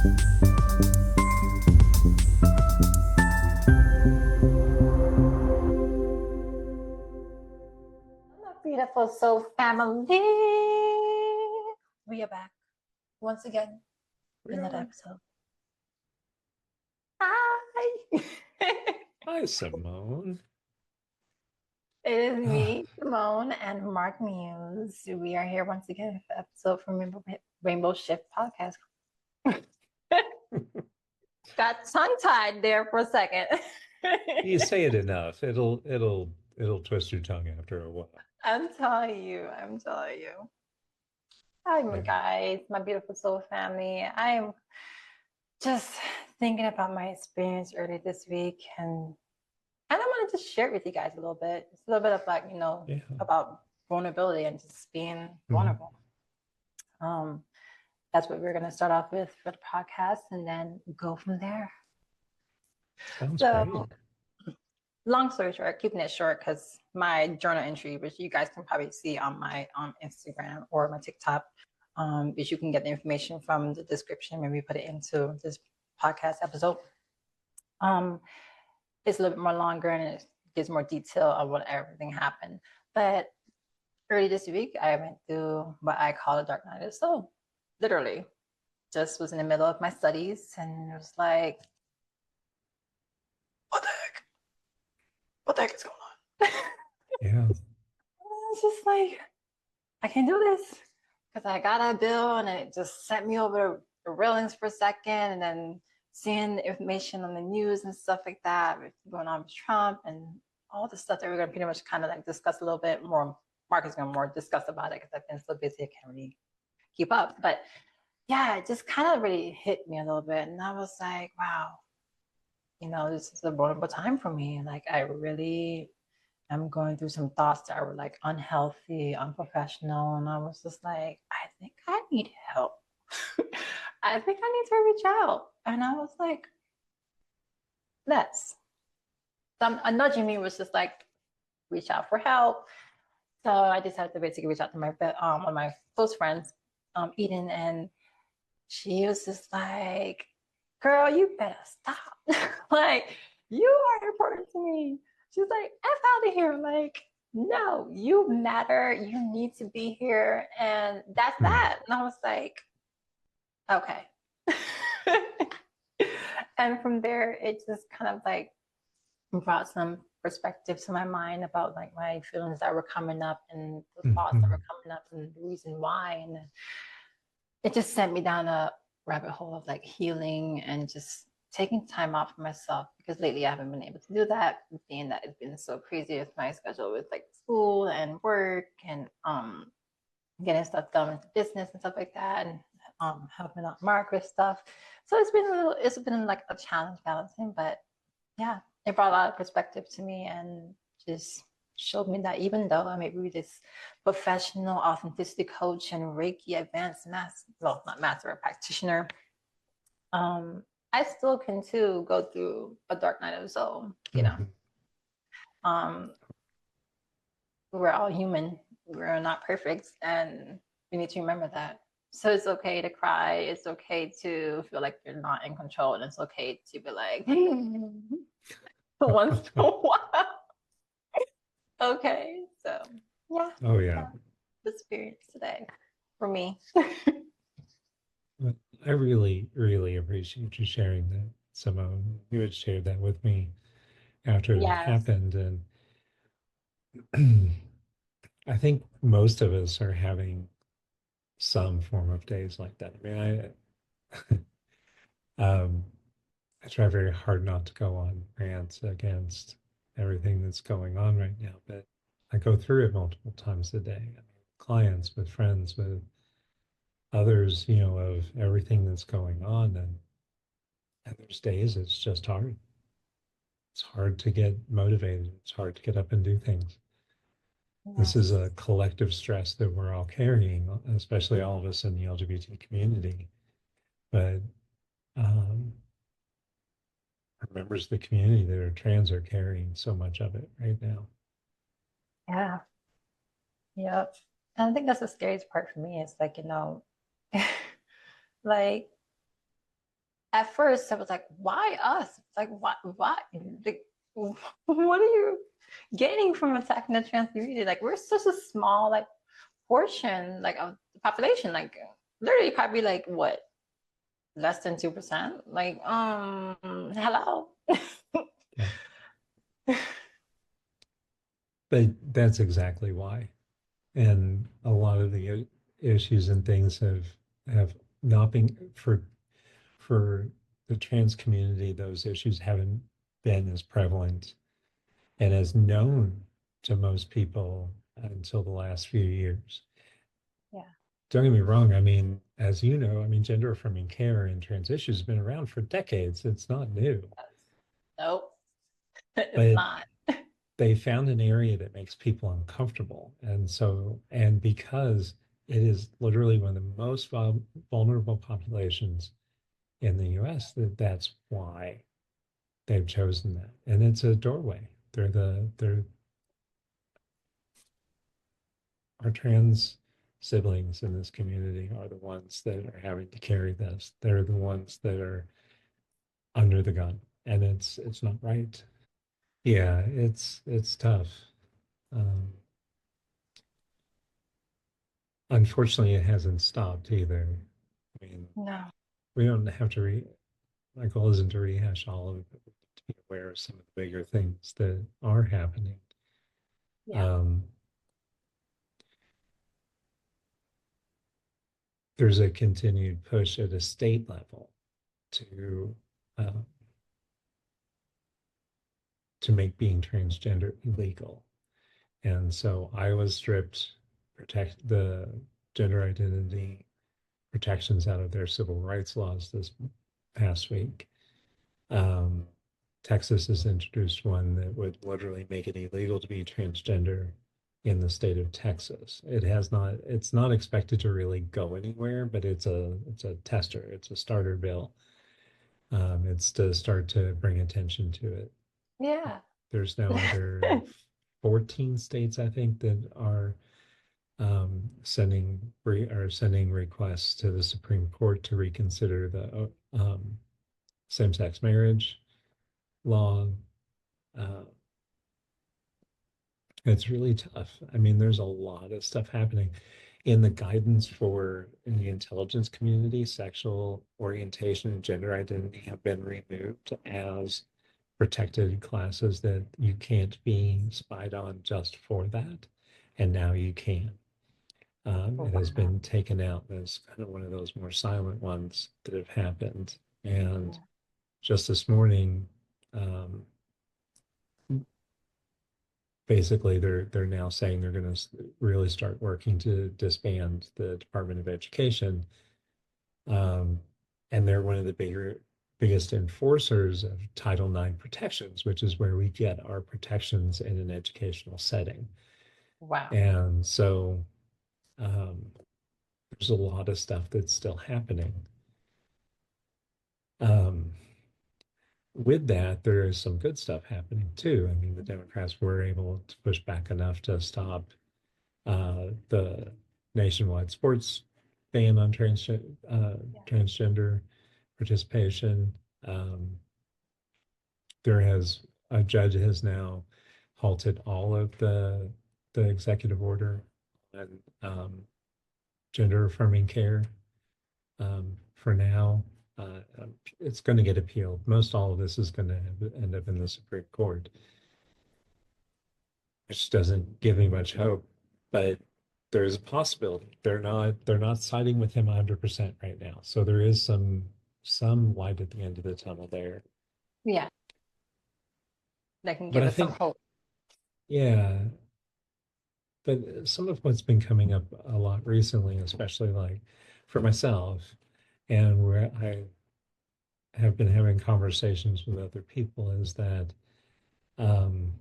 Beautiful soul family. We are back once again in another episode. Hi. Hi, Simone. It is me, Simone, and Mark Muse. We are here once again for episode from Rainbow Shift Podcast. Got tongue-tied there for a second. You say it enough, it'll twist your tongue after a while. I'm telling you. Hi, my guys, my beautiful soul family. I am just thinking about my experience early this week, and I wanted to share it with you guys a little bit. It's a little bit of like, about vulnerability and just being vulnerable. That's what we're going to start off with for the podcast and then go from there. Sounds great. Long story short, keeping it short, because my journal entry, which you guys can probably see on my Instagram or my TikTok, which you can get the information from the description when we put it into this podcast episode. It's a little bit more longer and it gives more detail on what everything happened. But early this week, I went through what I call a dark night of the soul. Literally, just was in the middle of my studies and it was like, what the heck is going on? Yeah. It's just like, I can't do this because I got a bill and it just sent me over the railings for a second, and then seeing the information on the news and stuff like that going on with Trump and all the stuff that we're going to pretty much kind of like discuss a little bit more. Mark is going to more discuss about it because I've been so busy I can't really keep up. But yeah, it just kind of really hit me a little bit, and I was like, wow, this is a vulnerable time for me. Like, I really am going through some thoughts that were like unhealthy, unprofessional. And I was just like, I think I need help. I think I need to reach out. And I was like, a nudging me was just like, reach out for help. So I decided to basically reach out to my one of my close friends, Eden, and she was just like, girl, you better stop. Like, you are important to me. She's like, F out of here. Like, no, you matter. You need to be here. And that's that. And I was like, okay. And from there, it just kind of like brought some perspective to my mind about like my feelings that were coming up and the thoughts that were coming up and the reason why. And it just sent me down a rabbit hole of like healing and just taking time out for myself, because lately I haven't been able to do that, being that it's been so crazy with my schedule with like school and work and getting stuff done with the business and stuff like that, and helping out Mark with stuff. So it's been like a challenge balancing, but yeah, it brought a lot of perspective to me and just showed me that even though I may be this professional authenticity coach and Reiki advanced not master practitioner, I still can too go through a dark night of the soul, We're all human. We're not perfect, and we need to remember that. So it's okay to cry. It's okay to feel like you're not in control, and it's okay to be like, once in a while. Okay, so yeah. Oh yeah. The experience today for me. I really, really appreciate you sharing that, Simone. You had shared that with me after it happened, and I think most of us are having some form of days like that. I mean, I try very hard not to go on rants against everything that's going on right now, but I go through it multiple times a day. I mean, clients, with friends, with others, of everything that's going on. And there's days it's just hard. It's hard to get motivated. It's hard to get up and do things. Yes. This is a collective stress that we're all carrying, especially all of us in the LGBT community. But members of the community that are trans are carrying so much of it right now. Yeah. Yep. And I think that's the scariest part for me is like, like at first I was like, why us? It's like, why? Like, what are you gaining from attacking the trans community? Like, we're such a small like portion like of the population. Like, literally, probably like what, less than 2%? Like, hello. Yeah. But that's exactly why. And a lot of the issues and things have not been for the trans community, those issues haven't been as prevalent and as known to most people until the last few years. Yeah. Don't get me wrong. I mean, as you know, I mean, gender affirming care and trans issues have been around for decades. It's not new, Nope, it's but not. they found an area that makes people uncomfortable. And so, and because it is literally one of the most vulnerable populations in the US, that's why they've chosen that. And it's a doorway. They're our trans siblings in this community are the ones that are having to carry this. They're the ones that are under the gun, and it's not right. Yeah, it's tough. Um, Unfortunately, it hasn't stopped either. I mean, No. we don't have to my goal isn't to rehash all of it, but to be aware of some of the bigger things that are happening. Yeah. Um, there's a continued push at a state level to uh, to make being transgender illegal. And so Iowa stripped protect the gender identity protections out of their civil rights laws this past week. Um, Texas has introduced one that would literally make it illegal to be transgender in the state of Texas. It's not expected to really go anywhere, but it's a tester, it's a starter bill. It's to start to bring attention to it. Yeah. There's now other 14 states, I think, that are sending requests to the Supreme Court to reconsider the same-sex marriage law. Uh, it's really tough. I mean, there's a lot of stuff happening in the guidance for in the intelligence community. Sexual orientation and gender identity have been removed as protected classes that you can't be spied on just for that, and now you can. Oh, It has wow. been taken out as kind of one of those more silent ones that have happened. And Yeah. just this morning, um, basically they're now saying they're going to really start working to disband the Department of Education, um, and they're one of the biggest enforcers of Title IX protections, which is where we get our protections in an educational setting. Wow. And so um, there's a lot of stuff that's still happening. Um, with that, there is some good stuff happening too. I mean, the Democrats were able to push back enough to stop the nationwide sports ban on Yeah. transgender participation. Um, there has a judge has now halted all of the executive order on gender affirming care for now. It's going to get appealed. Most all of this is going to end up in the Supreme Court, which doesn't give me much hope, but there's a possibility. They're not siding with him 100% right now. So there is some light at the end of the tunnel there. Yeah. That can But give I us some think, hope. yeah, but some of what's been coming up a lot recently, especially like for myself, and where I have been having conversations with other people, is that um,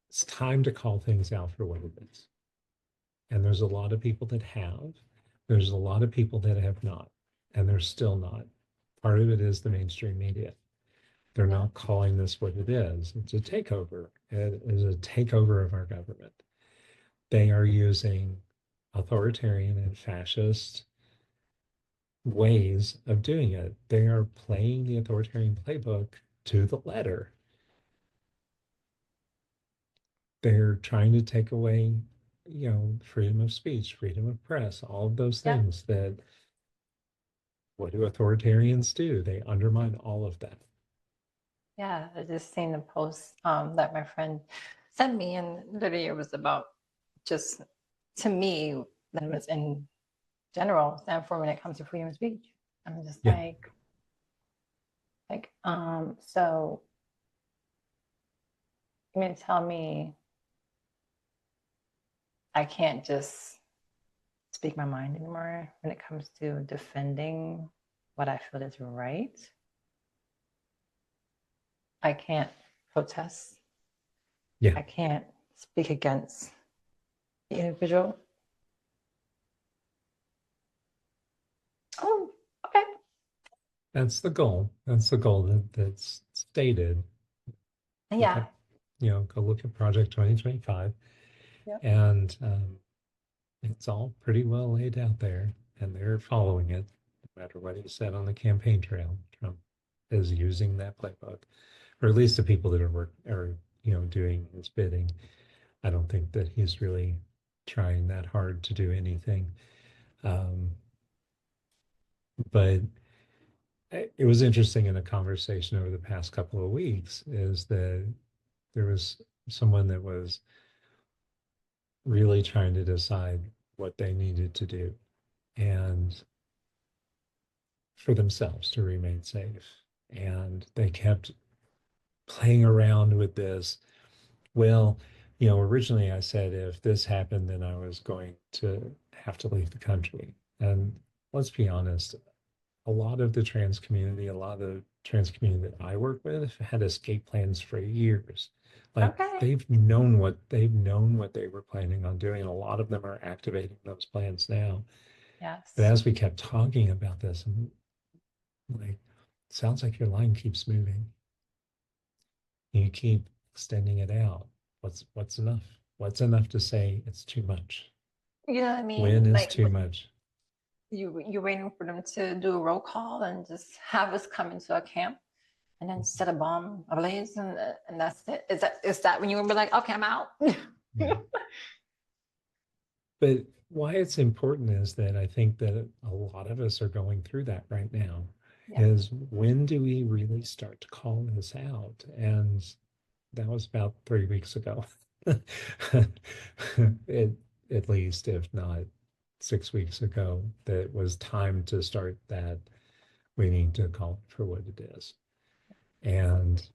it's time to call things out for what it is. And there's a lot of people that have. There's a lot of people that have not, and they're still not. Part of it is the mainstream media. They're Yeah. not calling this what it is. It's a takeover. It is a takeover of our government. They are using authoritarian and fascist ways of doing it. They are playing the authoritarian playbook to the letter. They're trying to take away, freedom of speech, freedom of press, all of those Yeah. things that what do authoritarians do? They undermine all of that. Yeah, I just seen the post that my friend sent me, and literally it was about just to me that it was in general stand for when it comes to freedom of speech. I'm just Yeah. so you mean to tell me I can't just speak my mind anymore when it comes to defending what I feel is right? I can't protest. Yeah. I can't speak against the individual. Oh, okay. That's the goal. That's the goal that's stated. Look Yeah. at, go look at Project 2025, Yep. and it's all pretty well laid out there, and they're following it. No matter what he said on the campaign trail, Trump is using that playbook, or at least the people that are doing his bidding. I don't think that he's really trying that hard to do anything. Um, but it was interesting in a conversation over the past couple of weeks is that there was someone that was really trying to decide what they needed to do and for themselves to remain safe. And they kept playing around with this. Well, originally I said if this happened, then I was going to have to leave the country. And let's be honest, a lot of the trans community, a lot of the trans community that I work with had escape plans for years. Like Okay. they've known what they were planning on doing. And a lot of them are activating those plans now. But Yes. as we kept talking about this, I'm like, sounds like your line keeps moving. You keep extending it out. What's enough? What's enough to say it's too much? You know what I When mean? is Like too much? you're waiting for them to do a roll call and just have us come into a camp and then set a bomb ablaze and that's it. Is that when you would be like, okay, I'm out? Yeah. But why it's important is that I think that a lot of us are going through that right now. Yeah. Is when do we really start to call this out? And that was about 3 weeks ago. it, at least, if not 6 weeks ago, that it was time to start that. We need to call it for what it is. And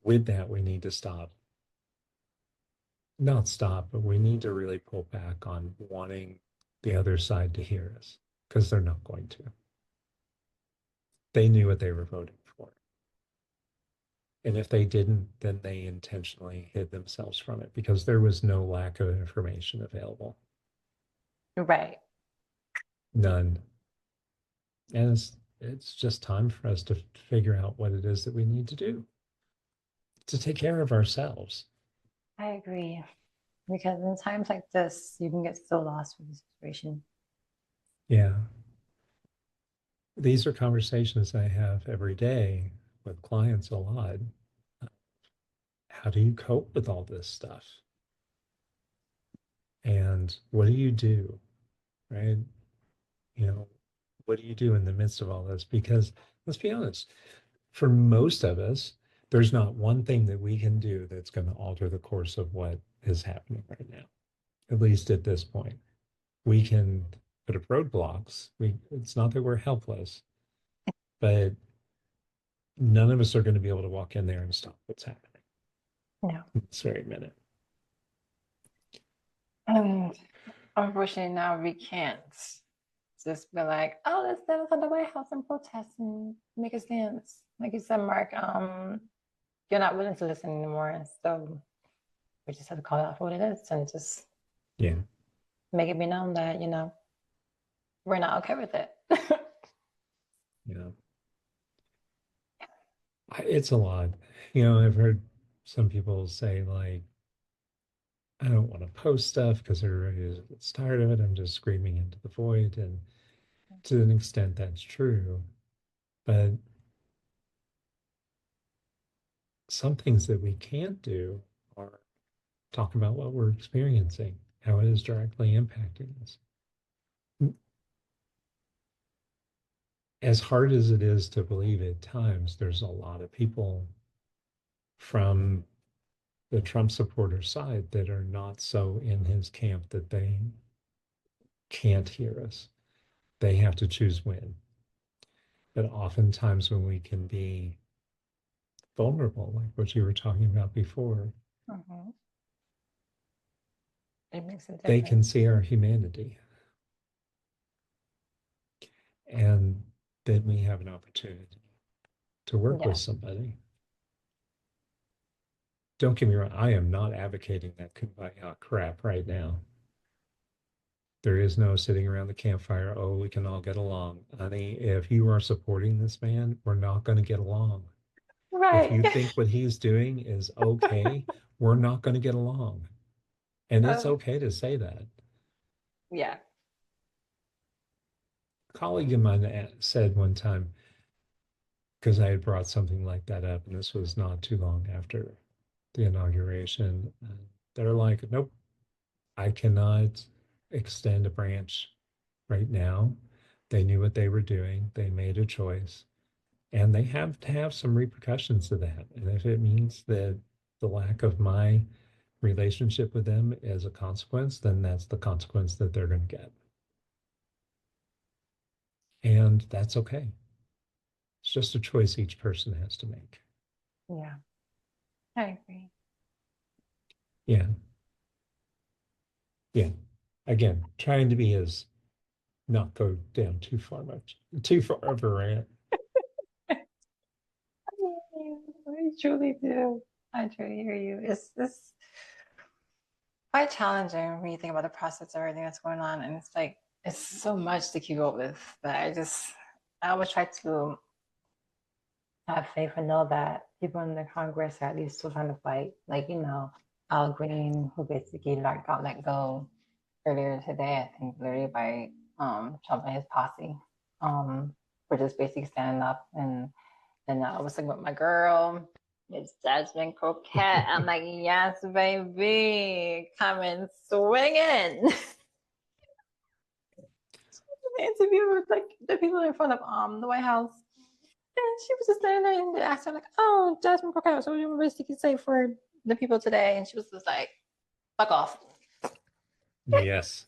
with that, we need to not stop, but we need to really pull back on wanting the other side to hear us because they're not going to. They knew what they were voting for. And if they didn't, then they intentionally hid themselves from it because there was no lack of information available. Right. None. And it's just time for us to figure out what it is that we need to do to take care of ourselves. I agree. Because in times like this, you can get so lost with the situation. Yeah. These are conversations I have every day with clients a lot. How do you cope with all this stuff? And what do you do? Right? You know, what do you do in the midst of all this? Because let's be honest, for most of us, there's not one thing that we can do that's going to alter the course of what is happening right now, at least at this point. We can put up roadblocks. It's not that we're helpless, but none of us are going to be able to walk in there and stop what's happening No. this very minute. And unfortunately, now we can't just be like, oh, let's stand outside the White House and protest and make a stance. Like you said, Mark, you're not willing to listen anymore. So we just have to call it out for what it is and just Yeah. make it be known that, we're not okay with it. Yeah. It's a lot. I've heard some people say, like, I don't want to post stuff because everybody gets tired of it. I'm just screaming into the void. And to an extent, that's true. But some things that we can't do are talk about what we're experiencing, how it is directly impacting us. As hard as it is to believe at times, there's a lot of people from the Trump supporter side that are not so in his camp that they can't hear us. They have to choose when. But oftentimes, when we can be vulnerable, like what you were talking about before, Mm-hmm. It makes a they can difference. see our humanity. And then we have an opportunity to work with Yeah. somebody. Don't get me wrong, I am not advocating that kumbaya crap right now. There is no sitting around the campfire, oh, we can all get along. Honey, if you are supporting this man, we're not going to get along. If Right. you think what he's doing is okay, we're not going to get along. And it's Um, okay to say that. yeah. A colleague of mine said one time, because I had brought something like that up, and this was not too long after the inauguration, they're like, nope, I cannot extend a branch right now. They knew what they were doing. They made a choice, and they have to have some repercussions to that. And if it means that the lack of my relationship with them is a consequence, then that's the consequence that they're going to get. And that's okay. It's just a choice each person has to make. Yeah. I agree. Yeah. Yeah. Again, trying to be as not go down too far of a rant. I truly do. I truly hear you. It's quite challenging when you think about the process of everything that's going on. And it's like, it's so much to keep up with. But I always try to have faith and know that people in the Congress are at least still trying to fight. Like, Al Green, who basically got let go earlier today, I think, literally by Trump and his posse, for just basically standing up. And I was like with my girl, it's Jasmine Croquette. I'm like, yes, baby, coming swinging. The interview with like the people in front of the White House. And she was just standing there and they asked her, like, oh, Jasmine Croquette, so what do you basically say for the people today? And she was just like, fuck off. Yes.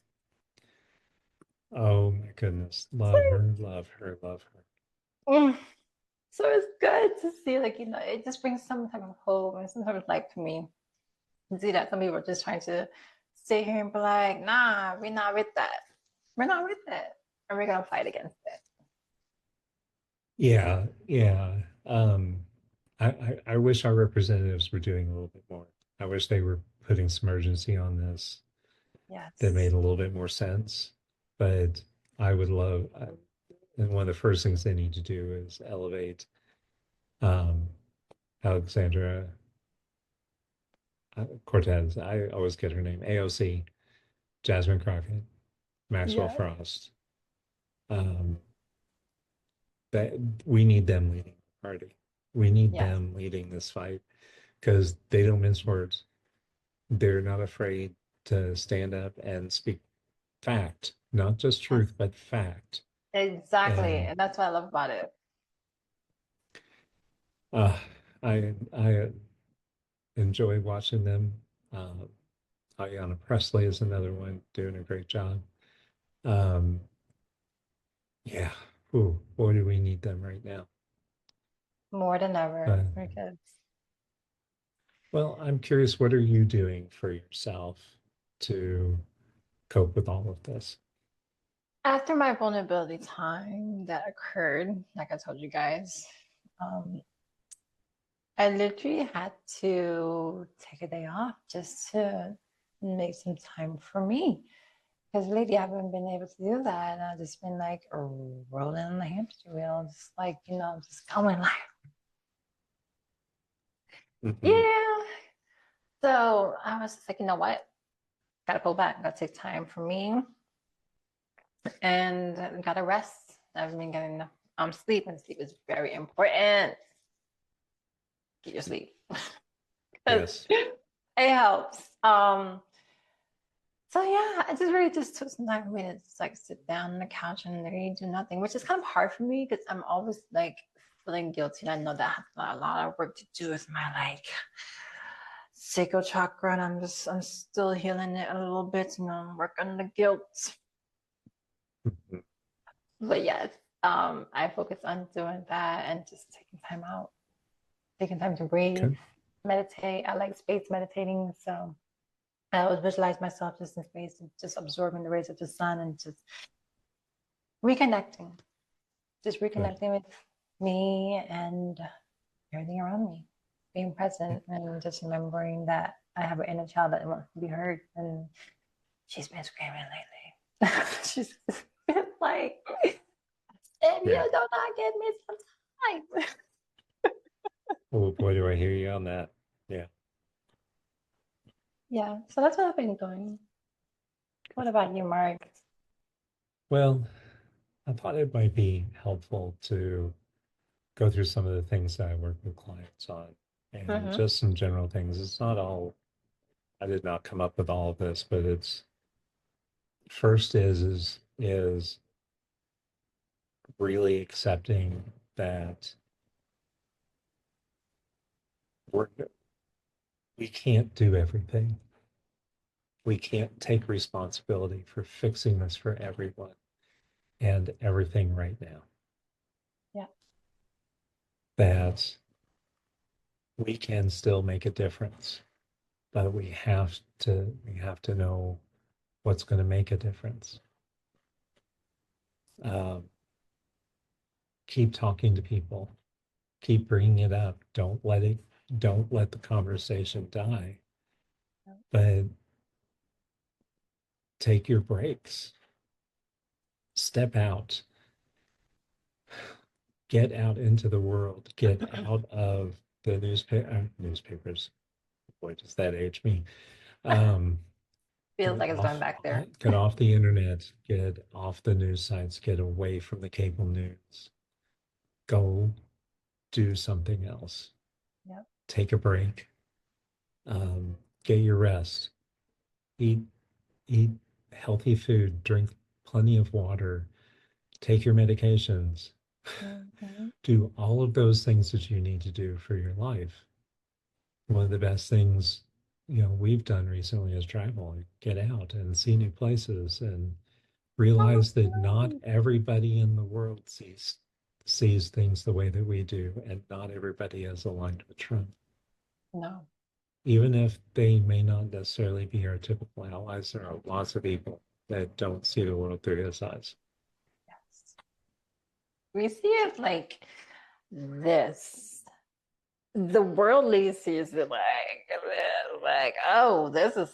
Oh my goodness. Love her, love her, love her. Mm. So it's good to see, like, it just brings some type of hope and some type of light to me. To see that some people are just trying to sit here and be like, nah, we're not with that. We're not with it. And we're going to fight against it. Yeah, yeah. I wish our representatives were doing a little bit more. I wish they were putting some urgency on this that made Yes. a little bit more sense. But I would love, and one of the first things they need to do is elevate um, Alexandra Cortez. I always get her name. AOC, Jasmine Crockett, Maxwell Yeah. Frost. Um, that we need them leading the party. We need Yes. them leading this fight because they don't mince words. They're not afraid to stand up and speak fact, not just Yes. truth, but fact. Exactly. And And that's what I love about it. uh, I enjoy watching them. Uh, Ayanna Presley is another one doing a great job. Um, yeah, ooh, boy, do we need them right now. More than ever. But Because well, I'm curious, what are you doing for yourself to cope with all of this? after my vulnerability time that occurred, like I told you guys, um, I literally had to take a day off just to make some time for me. Because lately I haven't been able to do that. And I've just been like rolling on the hamster wheel, just like, just going like, Mhm. yeah. So I was just like, you know what? Gotta pull back. Gotta take time for me and gotta rest. I've been getting enough sleep, and sleep is very important. Get your sleep because Yes. it helps. So yeah, I just really just took some time for me to just like sit down on the couch and really do nothing, which is kind of hard for me because I'm always like feeling guilty. And I know that I have a lot of work to do with my like sacral chakra, and I'm still healing it a little bit, and I'm working on the guilt. Mhm. But yes, I focus on doing that and just taking time out, taking time to breathe, Okay. meditate. I like space meditating, so I always visualize myself just in space and just absorbing the rays of the sun and just reconnecting, just Good. reconnecting with me and everything around me, being Yeah. present and just remembering that I have an inner child that wants to be heard, and she's been screaming lately. She's been like, if you Yeah. do not give me some time. Oh boy, do I hear you on that. Yeah. Yeah, so that's what I've been doing. What about you, Mark? Well, I thought it might be helpful to go through some of the things that I work with clients on and Mm-hmm. just some general things. It's not all, I did not come up with all of this, but it's first is really accepting that we're we can't do everything. We can't take responsibility for fixing this for everyone and everything right now. Yeah. That we can still make a difference, but we have to know what's going to make a difference. Um, keep talking to people, keep bringing it up. Don't let the conversation die, but take your breaks, step out, get out into the world, get out of the newspapers. Boy, does that age me. Um, Feels get like it's going off, back there. get off the internet, get off the news sites, get away from the cable news, go do something else, Yep. take a break, get your rest, eat, eat healthy food, drink plenty of water, take your medications, Mm-hmm. do all of those things that you need to do for your life. One of the best things, we've done recently is travel, get out and see new places and realize that not everybody in the world sees things the way that we do, and not everybody is aligned with Trump. No. Even if they may not necessarily be our typical allies, there are lots of people that don't see the world through his eyes. Yes. We see it this. The worldly sees it like, oh, this is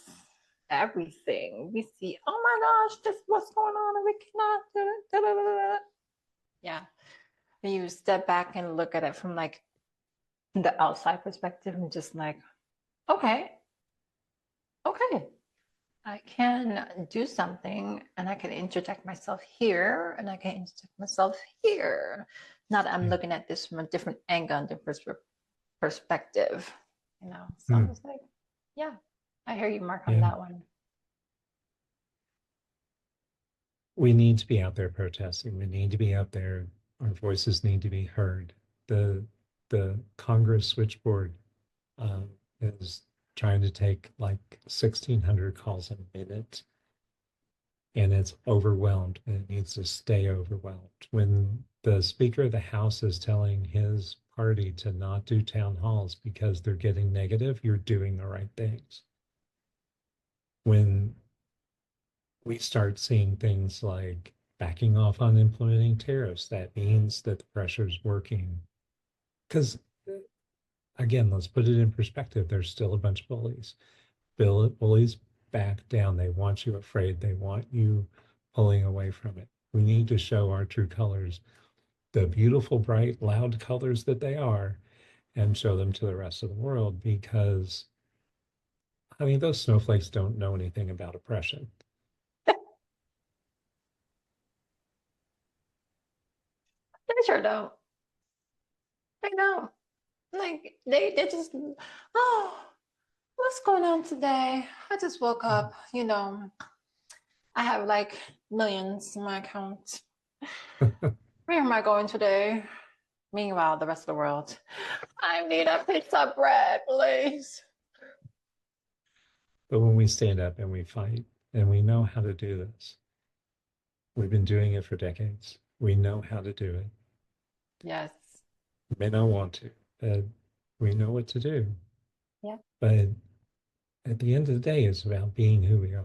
everything. We see, oh my gosh, this is what's going on, and we cannot do it. Da, da, da, da. Yeah. And you step back and look at it from like the outside perspective and just like, okay, okay, I can do something and I can interject myself here and I can interject myself here. Not that I'm Yeah. looking at this from a different angle and different perspective, you know. So I'm Hmm. just like, yeah, I hear you, Mark, on Yeah. that one. We need to be out there protesting. We need to be out there. Our voices need to be heard. The Congress switchboard um, is trying to take like 1,600 calls a minute, and it's overwhelmed, and it needs to stay overwhelmed. When the Speaker of the House is telling his party to not do town halls because they're getting negative, you're doing the right things. When we start seeing things like backing off on implementing tariffs, that means that the pressure is working. Because again, let's put it in perspective. There's still a bunch of bullies. Bullies back down. They want you afraid. They want you pulling away from it. We need to show our true colors, the beautiful, bright, loud colors that they are, and show them to the rest of the world, because I mean, those snowflakes don't know anything about oppression. They sure don't. They don't. Like they just, oh, what's going on today? I just woke up, I have like millions in my account. Where am I going today? Meanwhile, the rest of the world, I need a piece of bread, please. But when we stand up and we fight, and we know how to do this, we've been doing it for decades. We know how to do it. Yes. We may not want to, but we know what to do. Yeah, But at the end of the day, it's about being who we are,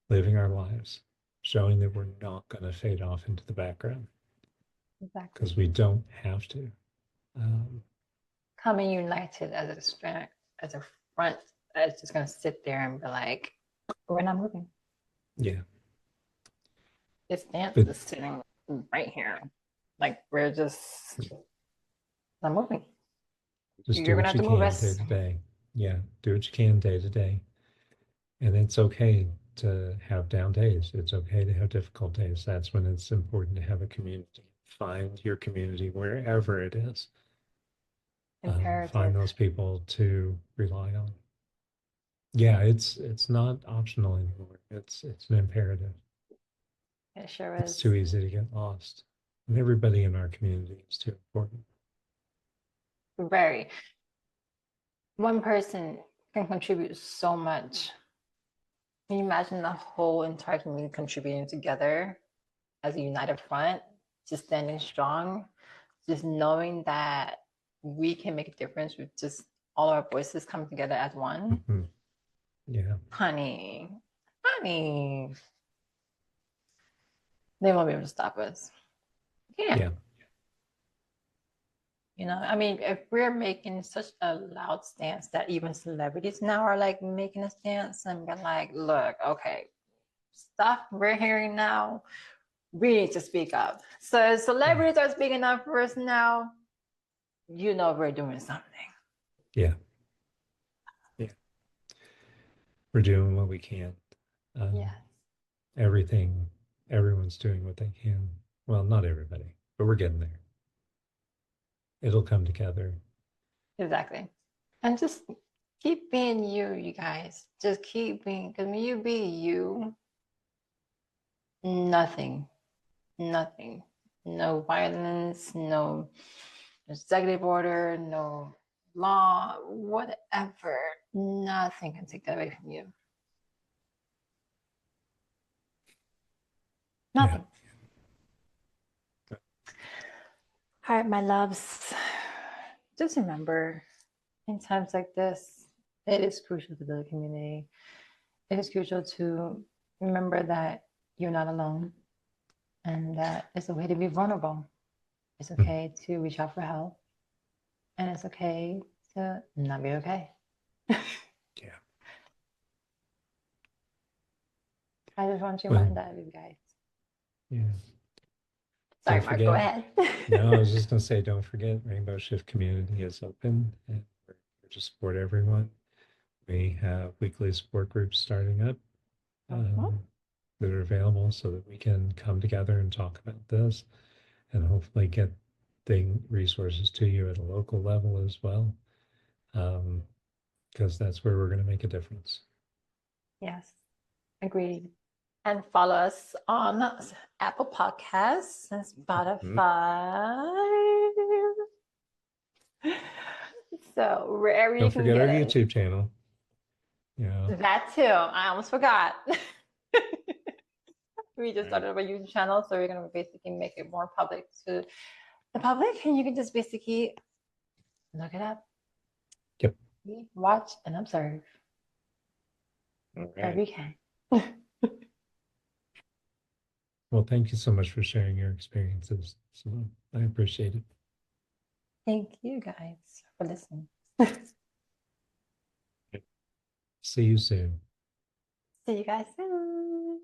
living our lives, showing that we're not going to fade off into the background exactly. because we don't have to. Coming united as as a front that's just gonna sit there and be like, we're not moving. Yeah. This dance But is sitting right here. Like we're just not moving. just do You're gonna what have you to move can day us. to day. Yeah. Do what you can day to day. And it's okay to have down days. It's okay to have difficult days. That's when it's important to have a community. Find your community wherever it is. Find Imperative. those people to rely on. Yeah, it's not optional anymore. It's an imperative. It sure It's is. too easy to get lost. And everybody in our community is too important. Very. One person can contribute so much. Can you imagine the whole entire community contributing together as a united front, just standing strong, just knowing that we can make a difference with just all our voices coming together as one? Mhm. Yeah. Honey, honey, they won't be able to stop us. Yeah. Yeah. I mean, if we're making such a loud stance that even celebrities now are like making a stance and be like, look, okay, stuff we're hearing now, we need to speak up. So celebrities are speaking up for us now, we're doing something. Yeah. Yeah. We're doing what we can. Yes, Everything, everyone's doing what they can. Well, not everybody, but we're getting there. It'll come together. exactly. And just keep being you, you guys. Just keep being, because when you be you, nothing, nothing, no violence, no executive order, no law, whatever, nothing can take that away from you. Yeah. Nothing. All right, my loves, just remember in times like this, it is crucial to build a community. It is crucial to remember that you're not alone and that it's okay to be vulnerable. It's Mm. okay to reach out for help, and it's okay to not be okay. Yeah. I just want to Well, remind that of you guys. yeah. Sorry, Don't Mark, go forget. ahead. No, I was just going to say, don't forget, Rainbow Shift Community is open and we're here to support everyone. We have weekly support groups starting up Mhm. that are available so that we can come together and talk about this and hopefully get resources to you at a local level as well, because that's where we're going to make a difference. Yes, agreed. And follow us on Apple Podcasts and Mhm. Spotify. So wherever you Don't can forget our get us. YouTube channel. Yeah. That too. I almost forgot. We just Right. started a YouTube channel, so we're gonna basically make it more public to the public, and you can just basically look it up, Yep. watch, and observe All wherever right. you can. Well, thank you so much for sharing your experiences. So I appreciate it. Thank you guys for listening. See you soon. See you guys soon.